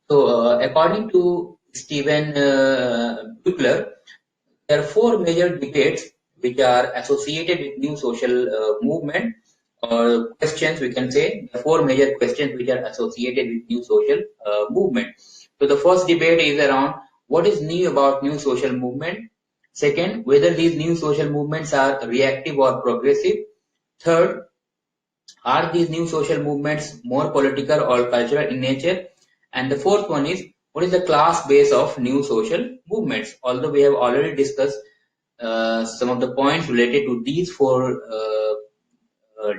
So, according to Stephen Buechler, there are four major debates which are associated with new social movement or questions, we can say. The four major questions which are associated with new social movement. So the first debate is around what is new about new social movement. Second, whether these new social movements are reactive or progressive. Third, are these new social movements more political or cultural in nature? And the fourth one is, what is the class base of new social movements? Although we have already discussed some of the points related to these four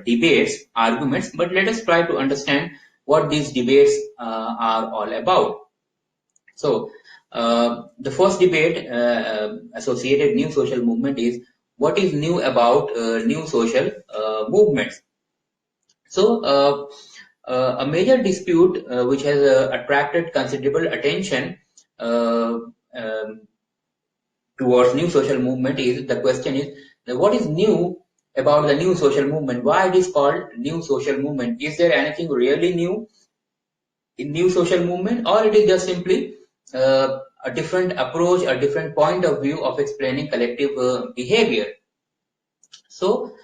debates, arguments, but let us try to understand what these debates are all about. So, the first debate associated new social movement is what is new about new social movements. So, a major dispute which has attracted considerable attention uh, um, towards new social movement is the question is what is new about the new social movement? Why it is called new social movement? Is there anything really new in new social movement, or it is just simply a different approach, a different point of view of explaining collective behavior? So,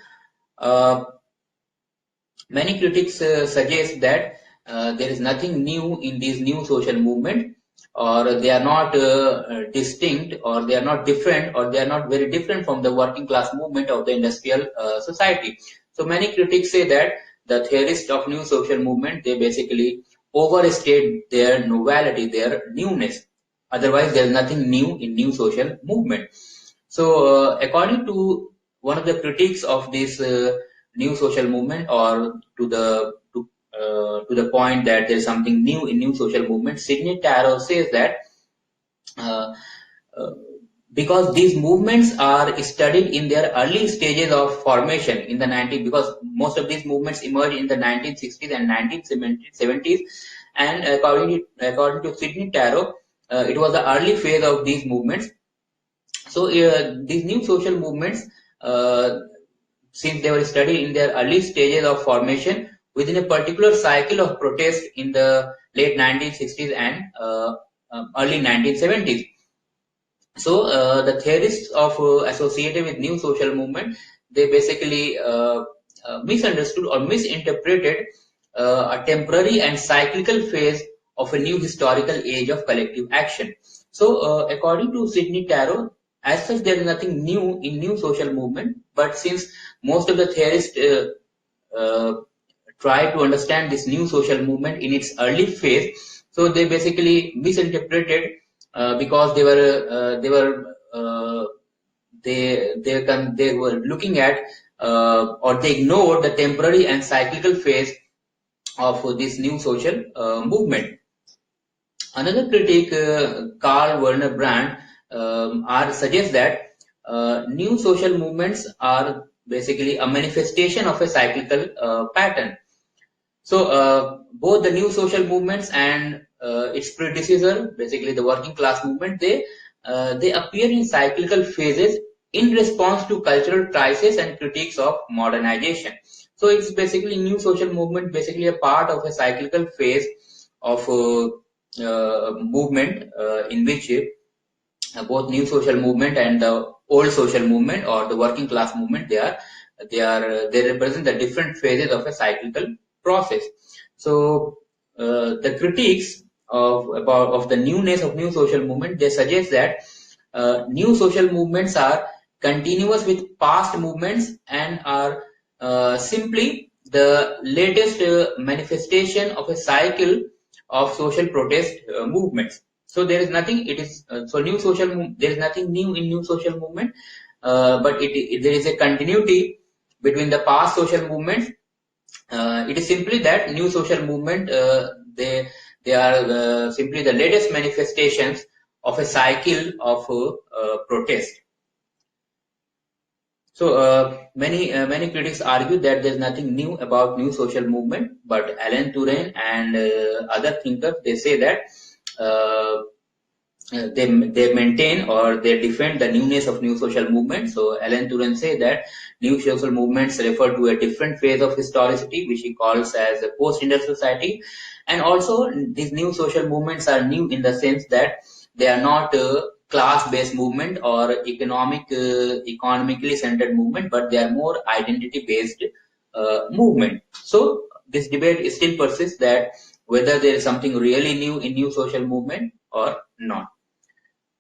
uh, many critics suggest that there is nothing new in these new social movement, or they are not distinct, or they are not different, or they are not very different from the working class movement of the industrial society. So many critics say that the theorists of new social movement, they basically overstate their novelty, their newness. Otherwise, there is nothing new in new social movement. So, according to one of the critics of this new social movement, or to the point that there is something new in new social movement, Sidney Tarot says that uh, uh, because these movements are studied in their early stages of formation in the 19, because most of these movements emerged in the 1960s and 1970s, and according to Sidney Tarot, it was the early phase of these movements. So these new social movements, uh, since they were studied in their early stages of formation within a particular cycle of protest in the late 1960s and early 1970s. So the theorists of associated with new social movement, they basically misunderstood or misinterpreted a temporary and cyclical phase of a new historical age of collective action. So according to Sidney Tarot, as such there is nothing new in new social movement, but since most of the theorists try to understand this new social movement in its early phase. So they basically misinterpreted because they were looking at or they ignored the temporary and cyclical phase of this new social movement. Another critic, Karl Werner Brandt, suggests that new social movements are basically a manifestation of a cyclical pattern. So both the new social movements and its predecessor, basically the working class movement, they appear in cyclical phases in response to cultural crisis and critiques of modernization. So it's basically new social movement, basically a part of a cyclical phase of movement in which both new social movement and the old social movement or the working class movement, they represent the different phases of a cyclical process. So the critiques of the newness of new social movement, they suggest that new social movements are continuous with past movements and are simply the latest manifestation of a cycle of social protest movements. So there is nothing. It is there is nothing new in new social movement, but there is a continuity between the past social movements. It is simply that new social movement they are simply the latest manifestations of a cycle of protest. So many critics argue that there is nothing new about new social movement, but Alan Turing and other thinkers, they say that uh, they maintain or they defend the newness of new social movements. So Alan Turing say that new social movements refer to a different phase of historicity, which he calls as a post-industrial society. And also these new social movements are new in the sense that they are not class-based movement or economically centered movement, but they are more identity-based movement. So this debate still persists that whether there is something really new in new social movement or not.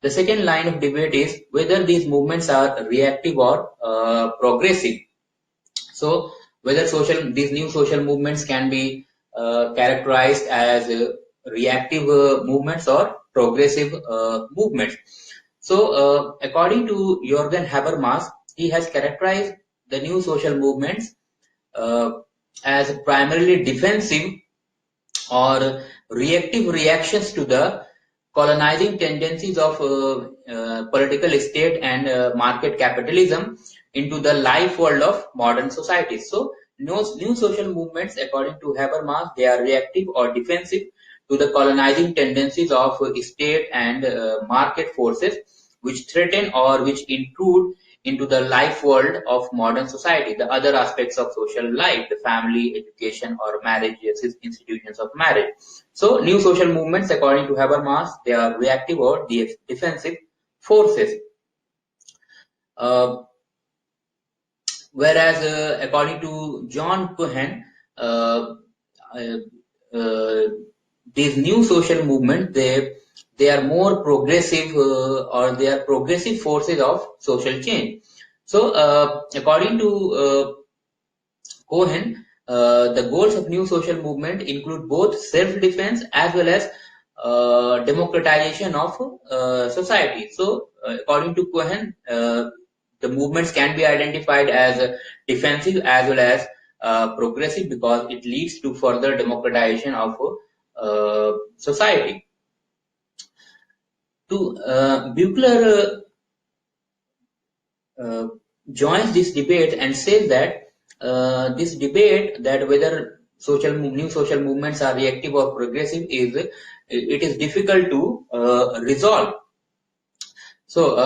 The second line of debate is whether these movements are reactive or progressive. So whether these new social movements can be characterized as reactive movements or progressive movements. So according to Jürgen Habermas, he has characterized the new social movements uh, as primarily defensive or reactive reactions to the colonizing tendencies of political state and market capitalism into the life world of modern societies. So, new social movements, according to Habermas, they are reactive or defensive to the colonizing tendencies of state and market forces which threaten or which intrude into the life world of modern society, the other aspects of social life, the family, education, or marriage, institutions of marriage. So, new social movements, according to Habermas, they are reactive or defensive forces. Uh, Whereas, according to John Cohen, uh, uh, uh, these new social movement they are more progressive or they are progressive forces of social change. So, according to Cohen, the goals of new social movement include both self-defense as well as democratization of society. So, according to Cohen, the movements can be identified as defensive as well as progressive because it leads to further democratization of society. To Buechler joins this debate and says that this debate that whether new social movements are reactive or progressive it is difficult to resolve. So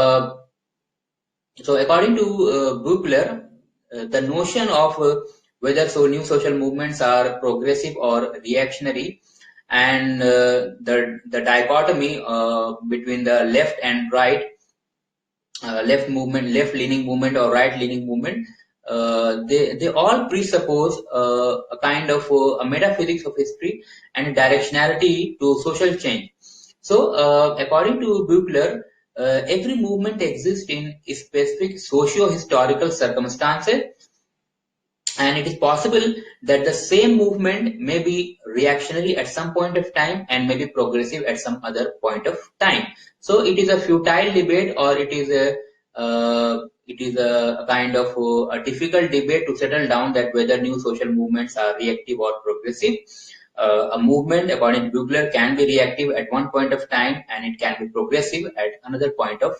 according to Buechler, the notion of whether new social movements are progressive or reactionary and the dichotomy between the left and right left leaning movement or right leaning movement, they all presuppose a kind of a metaphysics of history and directionality to social change. So, according to Buechler, every movement exists in specific socio-historical circumstances and it is possible that the same movement may be reactionary at some point of time and may be progressive at some other point of time. So it is a futile debate, or it is a kind of a difficult debate to settle down that whether new social movements are reactive or progressive. A movement, according to Bugler, can be reactive at one point of time and it can be progressive at another point of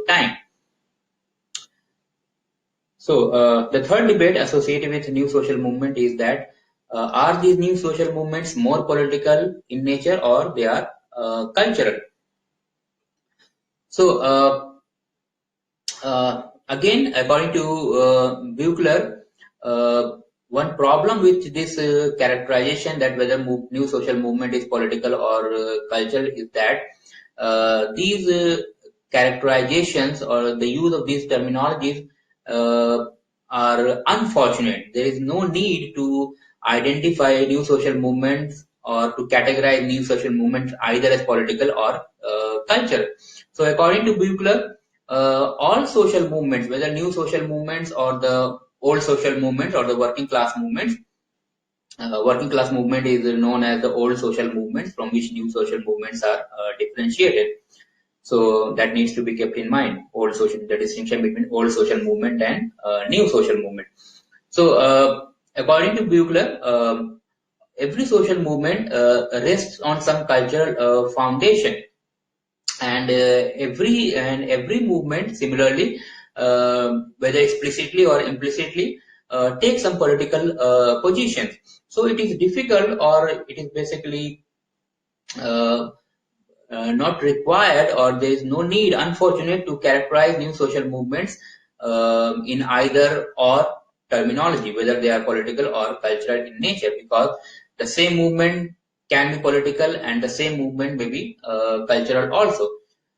time. So the third debate associated with new social movement is that are these new social movements more political in nature or they are cultural? So again, according to Buchler, one problem with this characterization that whether new social movement is political or cultural is that these characterizations or the use of these terminologies are unfortunate. There is no need to identify new social movements or to categorize new social movements either as political or cultural. So according to Buchler, all social movements, whether new social movements or the old social movements or the working class movements, working class movement is known as the old social movements, from which new social movements are differentiated. So that needs to be kept in mind. The distinction between old social movement and new social movement. So according to Buchler, every social movement rests on some cultural foundation, and every movement similarly, whether explicitly or implicitly, takes some political positions. So it is difficult, or it is basically uh, not required, or there is no need, unfortunate, to characterize new social movements in either or terminology, whether they are political or cultural in nature, because the same movement can be political and the same movement may be cultural also.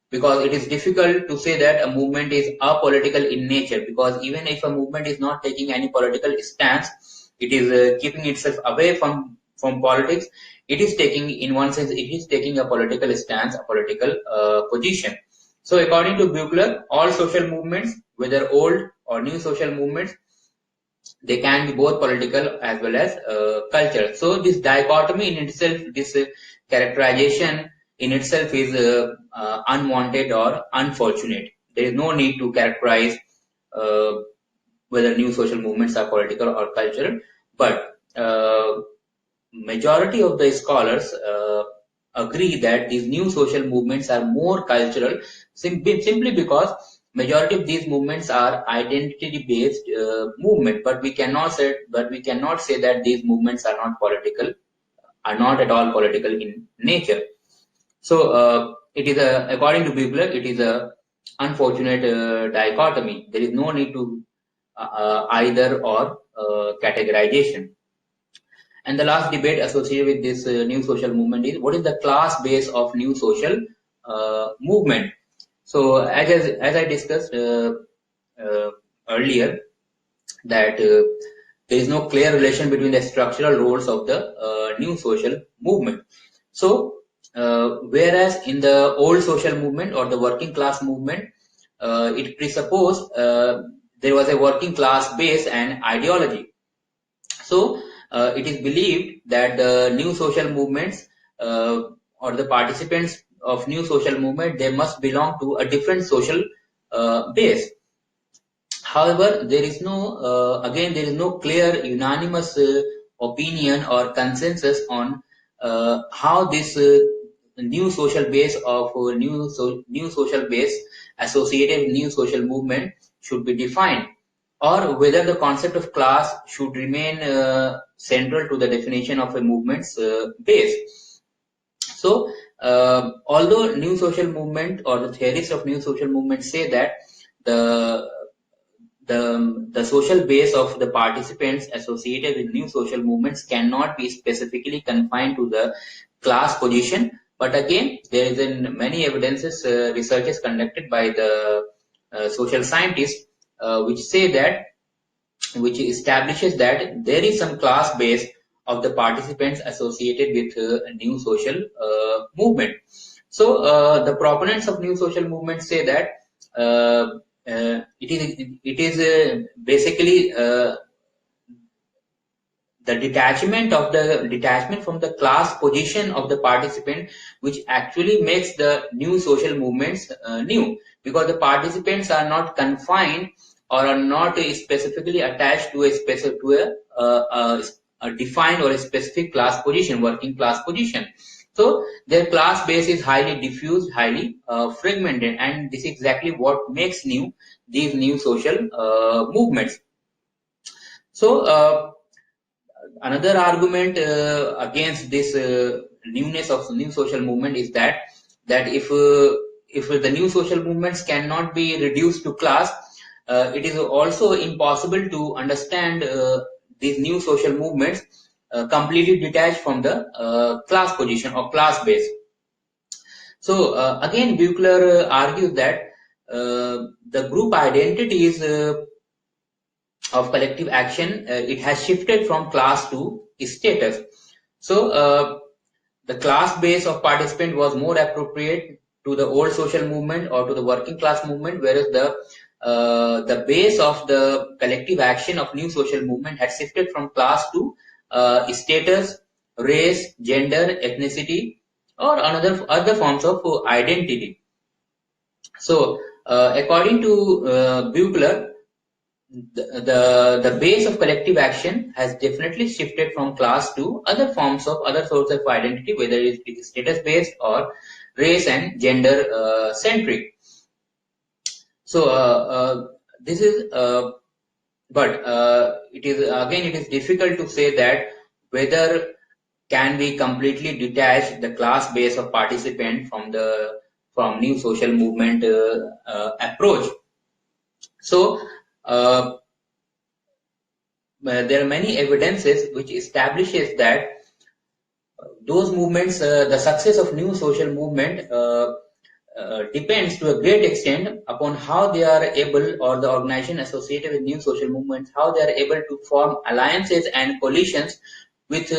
Because it is difficult to say that a movement is apolitical in nature, because even if a movement is not taking any political stance, it is keeping itself away from politics. It is taking, in one sense, it is taking a political stance, a political position. So according to Buchler, all social movements, whether old or new social movements, they can be both political as well as cultural. So this dichotomy in itself, this characterization in itself is unwanted or unfortunate. There is no need to characterize uh, whether new social movements are political or cultural, but majority of the scholars agree that these new social movements are more cultural, simply because majority of these movements are identity based movement, but we cannot say that these movements are not political, are not at all political in nature. So it is a, according to Bibler, it is a unfortunate dichotomy. There is no need to either or categorization. And the last debate associated with this new social movement is what is the class base of new social movement. So as I discussed earlier, that there is no clear relation between the structural roles of the new social movement. So whereas in the old social movement or the working class movement, it presupposed there was a working class base and ideology. So it is believed that the new social movements or the participants of new social movement, they must belong to a different social base. However, there is no again there is no clear unanimous opinion or consensus on how this new social base of new social base associated with new social movement should be defined, or whether the concept of class should remain central to the definition of a movement's base. So, although new social movement or the theorists of new social movement say that the the social base of the participants associated with new social movements cannot be specifically confined to the class position, but again, there is in many evidences, researches conducted by the social scientists, which say that, which establishes that there is some class base of the participants associated with a new social movement. So the proponents of new social movement say that it is basically the detachment from the class position of the participant, which actually makes the new social movements new, because the participants are not confined or are not specifically attached to a defined or a specific class position, working class position. So their class base is highly diffused, highly fragmented, and this is exactly what makes these new social movements. So another argument against this newness of new social movement is that if the new social movements cannot be reduced to class, it is also impossible to understand these new social movements completely detached from the class position or class base. So again, Buechler argues that the group identities of collective action, it has shifted from class to status. So the class base of participant was more appropriate to the old social movement or to the working class movement, whereas the base of the collective action of new social movement had shifted from class to status, race, gender, ethnicity, or other forms of identity. So according to Buechler, the base of collective action has definitely shifted from class to other sources of identity, whether it is status based or race and gender centric. So this is but it is difficult to say that whether can we completely detach the class base of participant from new social movement approach. So there are many evidences which establishes that those movements, the success of new social movement depends to a great extent upon how they are able, or the organization associated with new social movements, how they are able to form alliances and coalitions with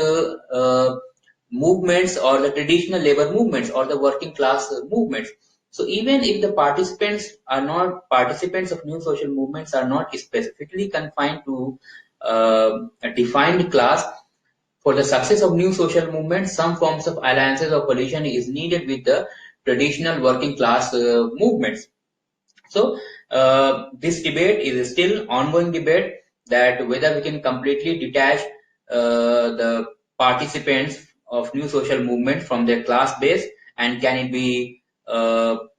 movements or the traditional labor movements or the working class movements. So even if the participants of new social movements are not specifically confined to a defined class, for the success of new social movements, some forms of alliances or coalition is needed with the traditional working class movements. So this debate is still ongoing debate, that whether we can completely detach the participants of new social movement from their class base, and can it be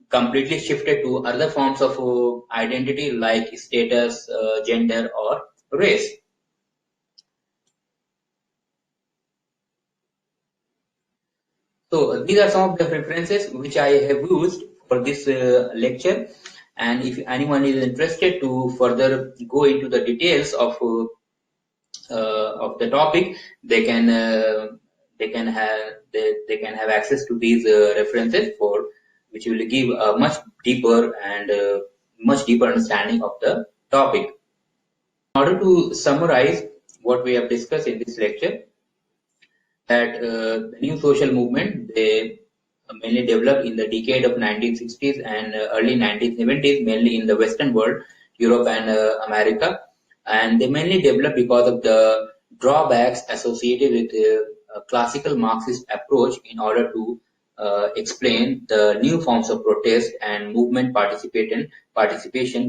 completely shifted to other forms of identity like status, gender, or race. So these are some of the references which I have used for this lecture, and if anyone is interested to further go into the details of the topic, they can have access to these references, for which will give a much deeper understanding of the topic. In order to summarize what we have discussed in this lecture, that the new social movement, they mainly developed in the decade of 1960s and early 1970s, mainly in the Western world, Europe and America, and they mainly developed because of the drawbacks associated with a classical Marxist approach in order to explain the new forms of protest and movement participation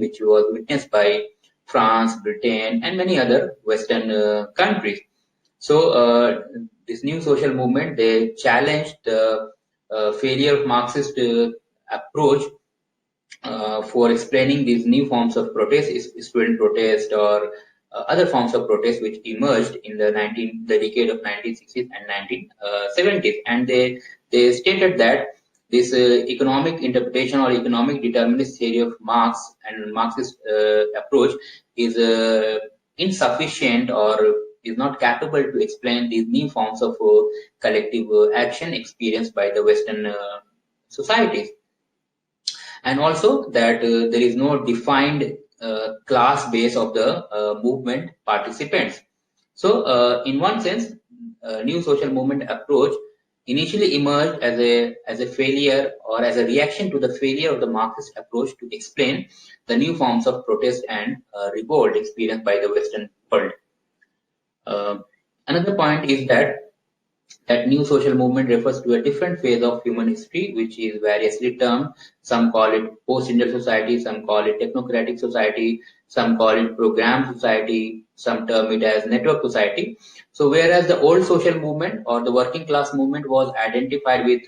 which was witnessed by France, Britain, and many other Western countries. So this new social movement, they challenged the failure of Marxist approach for explaining these new forms of protest, student protest or other forms of protest which emerged in the decade of 1960s and 1970s, and they stated that this economic interpretation or economic determinist theory of Marx and Marxist approach is insufficient, or is not capable to explain these new forms of collective action experienced by the Western societies, and also that there is no defined class base of the movement participants. So, in one sense, new social movement approach initially emerged as a failure, or as a reaction to the failure of the Marxist approach to explain the new forms of protest and revolt experienced by the Western world. Another point is that new social movement refers to a different phase of human history, which is variously termed. Some call it post-industrial society, some call it technocratic society, some call it programmed society, some term it as network society. So whereas the old social movement or the working class movement was identified with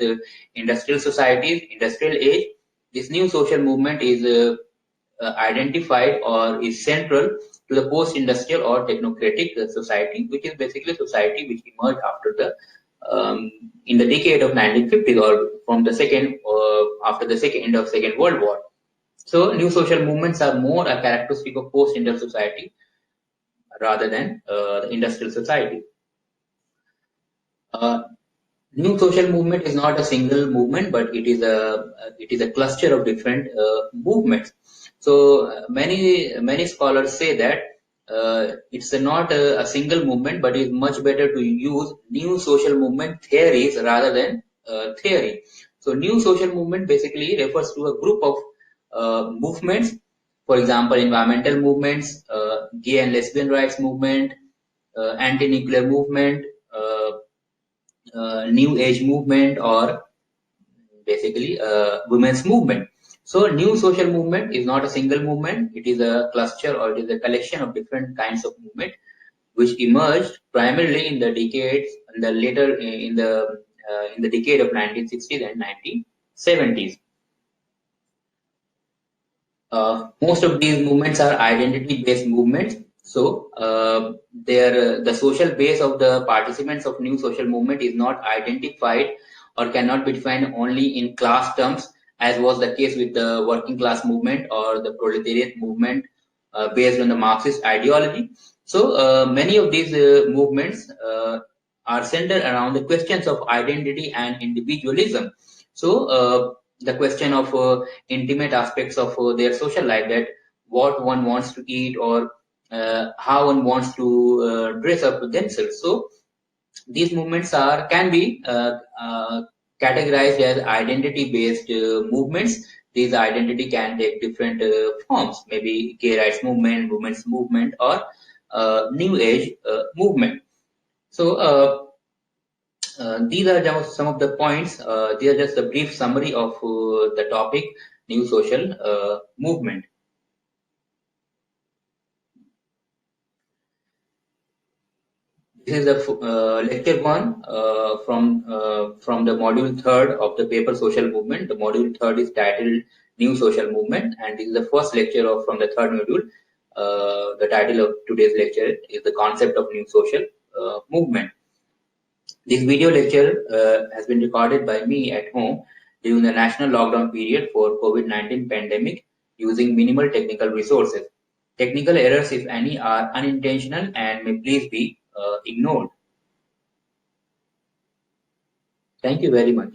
industrial societies, industrial age, this new social movement is identified or is central to the post-industrial or technocratic society, which is basically society which emerged after the in the decade of 1950s or from the second after the second end of Second World War. So new social movements are more a characteristic of post-industrial society rather than the industrial society. Uh, New social movement is not a single movement, but it is a cluster of different movements. So many scholars say that it's not a single movement, but it's much better to use new social movement theories rather than theory. So new social movement basically refers to a group of movements. For example, environmental movements, gay and lesbian rights movement, anti-nuclear movement. New age movement or basically women's movement. So new social movement is not a single movement, it is a cluster or it is a collection of different kinds of movement which emerged primarily in the decades in the later in the decade of 1960s and 1970s. Most of these movements are identity-based movements. So, the social base of the participants of new social movement is not identified or cannot be defined only in class terms, as was the case with the working class movement or the proletariat movement based on the Marxist ideology. So, many of these movements are centered around the questions of identity and individualism. So, the question of intimate aspects of their social life, that what one wants to eat or how one wants to dress up themselves. So these movements can be categorized as identity based movements. These identity can take different forms, maybe gay rights movement, women's movement, or new age movement. So these are just some of the points. These are just a brief summary of the topic, new social movement. This is the lecture one from the module third of the paper social movement. The module third is titled New Social Movement, and this is the first lecture from the third module. The title of today's lecture is the concept of new social movement. This video lecture has been recorded by me at home during the national lockdown period for COVID-19 pandemic using minimal technical resources. Technical errors, if any, are unintentional and may please be ignored. Thank you very much.